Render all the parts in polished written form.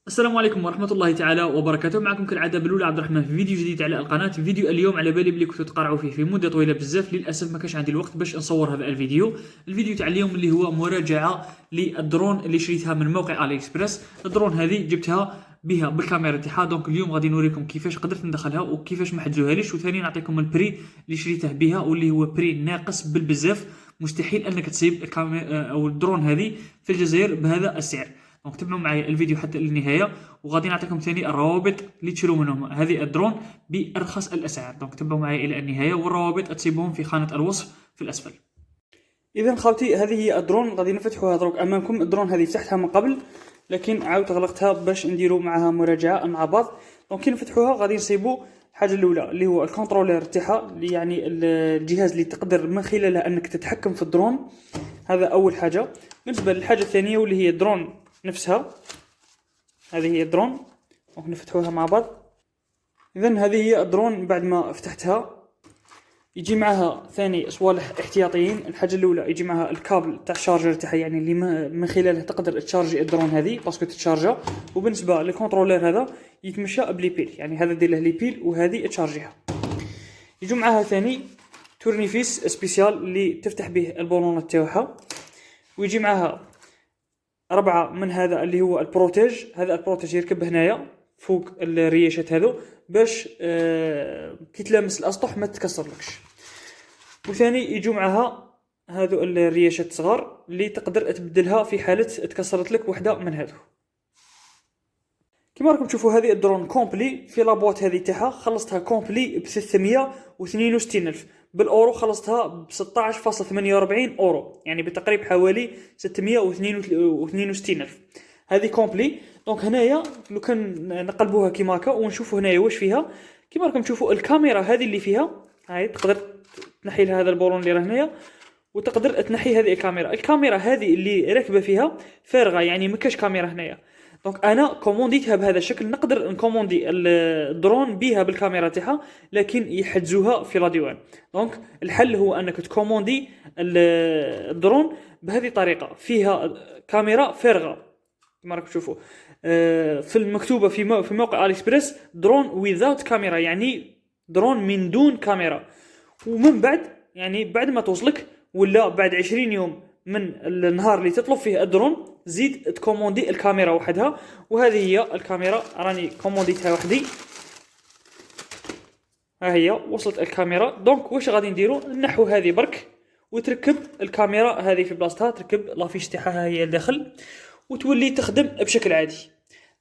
السلام عليكم ورحمة الله تعالى وبركاته. معكم كالعادة بلول عبد الرحمن في فيديو جديد على القناة. فيديو اليوم على بالي بلي كنتو تقارعوا فيه في مدة طويلة بزاف، للأسف ما كانش عندي الوقت باش نصور هذا الفيديو تاع اليوم اللي هو مراجعة للدرون اللي شريتها من موقع علي اكسبريس. الدرون هذه جبتها بها بالكاميرا تاعها، دونك اليوم غادي نوريكم كيفاش قدرت ندخلها وكيفاش ما حجزوهاليش، وثاني نعطيكم البري اللي شريته بها واللي هو بري ناقص بالبزاف. مستحيل انك تصيب الكاميرا او الدرون هذه في الجزائر بهذا السعر. دونك تابعوا معايا الفيديو حتى للنهايه، وغادي نعطيكم ثاني الروابط اللي تشروا منهم هذه الدرون بارخص الاسعار. دونك تابعوا معايا الى النهايه، والروابط تسيبهم في خانه الوصف في الاسفل. اذا خوتي هذه هي الدرون، غادي نفتحوها دروك امامكم. الدرون هذه فتحتها من قبل لكن عاود غلقتها باش نديروا معها مراجعه مع بعض. دونك كي نفتحوها غادي نصيبوا الحاجه الاولى اللي هو الكونترولير تاعها، اللي يعني الجهاز اللي تقدر من خلاله انك تتحكم في الدرون. هذا اول حاجه. بالنسبه للحاجه الثانيه واللي هي الدرون نفسها، هذه هي الدرون، نفتحوها مع بعض. اذا هذه هي الدرون. بعد ما فتحتها يجي معها ثاني صوالح احتياطيين. الحاجه الاولى يجي معها الكابل تاع الشارجر تاعها، يعني اللي من خلاله تقدر تشارجي الدرون هذه باسكو تتشارجا. وبالنسبه للكونترولير هذا يتمشى بلي بيل، يعني هذا دير له لي بيل وهذه تشارجيها. يجي معها ثاني تورنيفيس سبيسيال اللي تفتح به البالونات تاعها، ويجي معها 4 من هذا اللي هو البروتيج. هذا البروتيج يركب هنايا فوق الرياشات هذو باش كي تلامس الاسطح ما تتكسرلكش. وثاني يجوا معها هذو الرياشات صغار اللي تقدر تبدلها في حاله تكسرت لك وحده من هذو. كما راكم تشوفوا هذه الدرون كومبلي في لابوات هذه تاعها. خلصتها كومبلي ب 362,000 بالاورو، خلصتها ب 16.48 اورو، يعني بتقريب حوالي 662,000. هذه كومبلي. دونك هنايا لو كان نقلبوها كيما هكا ونشوفوا هنايا واش فيها. كما راكم تشوفوا الكاميرا هذه اللي فيها، هاي تقدر تنحي لها هذا البولون اللي راه هنايا، وتقدر تنحي هذه الكاميرا هذه اللي راكبه فيها فارغه، يعني ما كاش كاميرا هنايا. دونك انا كومونديتها بهذا الشكل. نقدر نكوموندي الدرون بها بالكاميرا تاعها، لكن يحجزوها في لا ديوان. دونك الحل هو انك تكوموندي الدرون بهذه الطريقه، فيها كاميرا فارغه كما راكم تشوفوا في المكتوبه في موقع علي اكسبريس درون ويزاوت كاميرا، يعني درون من دون كاميرا. ومن بعد يعني بعد ما توصلك ولا بعد 20 يوم من النهار اللي تطلب فيه الدرون زيد تكوموندي الكاميرا وحدها. وهذه هي الكاميرا، راني كومونديتها وحدي، ها هي وصلت الكاميرا. دونك واش غادي نديرو؟ نحو هذه برك وتركب الكاميرا هذه في بلاصتها، تركب لافيش تاعها هي الداخل وتولي تخدم بشكل عادي.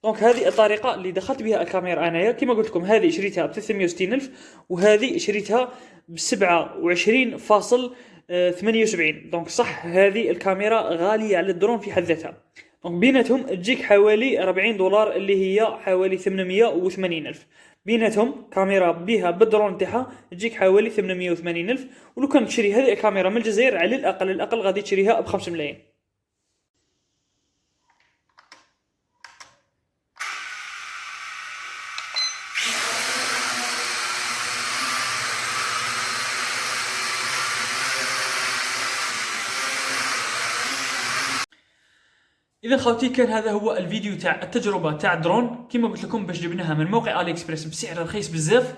دونك هذه الطريقه اللي دخلت بها الكاميرا انايا. كما قلت لكم هذه شريتها ب 360,000 وهذه شريتها ب 27.78. دونك صح هذه الكاميرا غاليه على الدرون في حد ذاتها. دونك بيناتهم تجيك حوالي 40 دولار اللي هي حوالي 880,000. بيناتهم كاميرا بها بالدرون تاعها تجيك حوالي 880,000. ولو كان تشري هذه الكاميرا من الجزائر على الاقل غادي تشريها ب 5 ملايين. اذا خوتي كان هذا هو الفيديو تاع التجربه تاع الدرون. كما قلت لكم باش جبناها من موقع علي اكسبريس بسعر رخيص بزاف.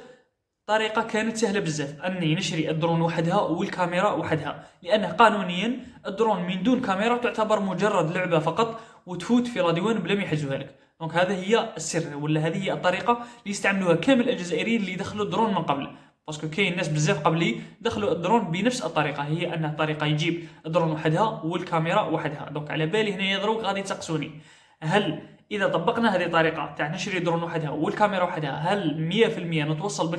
طريقه كانت سهله بزاف اني نشري الدرون وحدها والكاميرا وحدها، لانه قانونيا الدرون من دون كاميرا تعتبر مجرد لعبه فقط وتفوت في راديوان بلا ما يحجزوها لك. دونك هذا هي السر، ولا هذه هي الطريقه اللي يستعملوها كامل الجزائريين اللي دخلوا الدرون من قبل. باسكو كاين ناس بزاف قبلي دخلوا الدرون بنفس الطريقه، هي ان الطريقه يجيب الدرون وحدها والكاميرا وحدها. دونك على بالي هنا دروك غادي تسقسوني، هل اذا طبقنا هذه الطريقه تاع نشري درون وحدها والكاميرا وحدها هل 100% نتوصل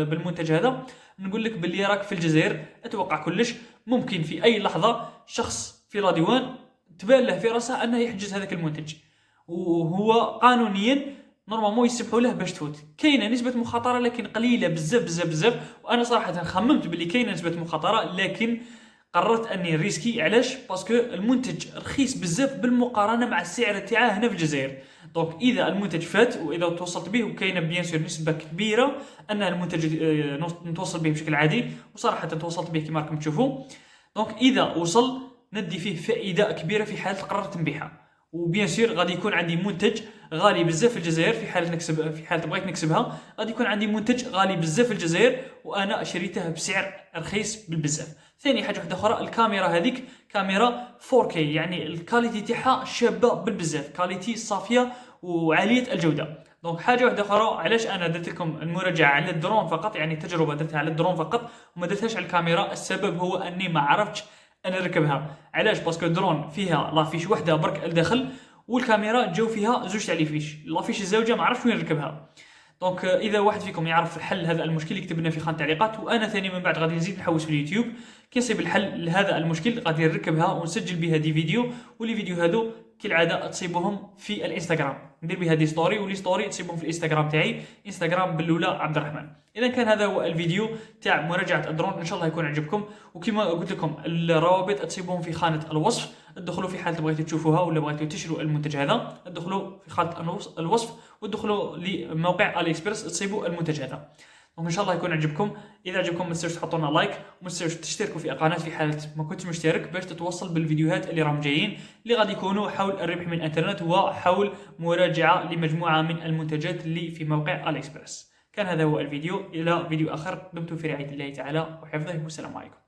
بالمنتج هذا؟ نقول لك باللي راك في الجزائر اتوقع كلش ممكن في اي لحظه شخص في راديوان تبان له في راسه انه يحجز هذاك المنتج، وهو قانونيا نورمالمون يسمحوا له باش تفوت. كاينه نسبه مخاطره لكن قليله بزاف بزاف بزاف. وانا صراحه خممت باللي كاينه نسبه مخاطره، لكن قررت اني ريسكي. علاش؟ باسكو المنتج رخيص بزاف بالمقارنه مع السعر تاعه هنا في الجزائر. دونك اذا المنتج فات واذا توصلت به، وكاينه بيان سور نسبه كبيره ان المنتج نتوصل به بشكل عادي، وصراحه توصلت به كما راكم تشوفوا. دونك اذا وصل ندي فيه فائده كبيره في حال قررت نبيعها. وبيان سور غادي يكون عندي منتج غالي بزاف في الجزائر في حال بغيت نكسبها، غادي يكون عندي منتج غالي بزاف في الجزائر وانا شريته بسعر رخيص بالبزاف. ثاني حاجه واحده اخرى، الكاميرا هذيك كاميرا 4K، يعني الكاليتي تاعها شابه بالبزاف، كاليتي صافيه وعاليه الجوده. دونك حاجه واحده اخرى، علاش انا درت لكم المراجعه على الدرون فقط، يعني تجربه درتها على الدرون فقط وما درتهاش على الكاميرا؟ السبب هو اني ما عرفتش انا نركبها. علاش؟ باسكو الدرون فيها لافيش وحده برك لداخل، والكاميرا جاو فيها زوج تاع لافيش، لافيش الزوجه ما عرفتش وين نركبها. دونك اذا واحد فيكم يعرف حل هذا المشكل يكتب لنا في خانه التعليقات، وانا ثاني من بعد غادي نزيد نحوس في اليوتيوب كي نصيب الحل لهذا المشكل غادي نركبها ونسجل بها دي فيديو، ولي فيديو هادو كالعاده تصيبوهم في الانستغرام، ندير بها دي ستوري، ولي ستوري تصيبهم في الانستغرام تاعي، انستغرام بلوله عبد الرحمن. اذا كان هذا هو الفيديو تاع مراجعه الدرون، ان شاء الله يكون عجبكم، وكما قلت لكم الروابط تصيبهم في خانه الوصف، ادخلوا في حال بغيتوا تشوفوها ولا بغيتوا تشتروا المنتج هذا، ادخلوا في خانه الوصف وادخلوا لموقع الي اكسبرس تصيبوا المنتج هذا. ان شاء الله يكون عجبكم. اذا عجبكم ما تنسوش تحطوا لنا لايك، وما تنسوش تشتركوا في القناه في حاله ما كنتش مشترك، باش تتوصل بالفيديوهات اللي راهم جايين اللي غادي يكونوا حول الربح من الانترنت وحول مراجعه لمجموعه من المنتجات اللي في موقع الي اكسبرس. كان هذا هو الفيديو، الى فيديو اخر، دمتم في رعايه الله تعالى وحفظه، والسلام عليكم.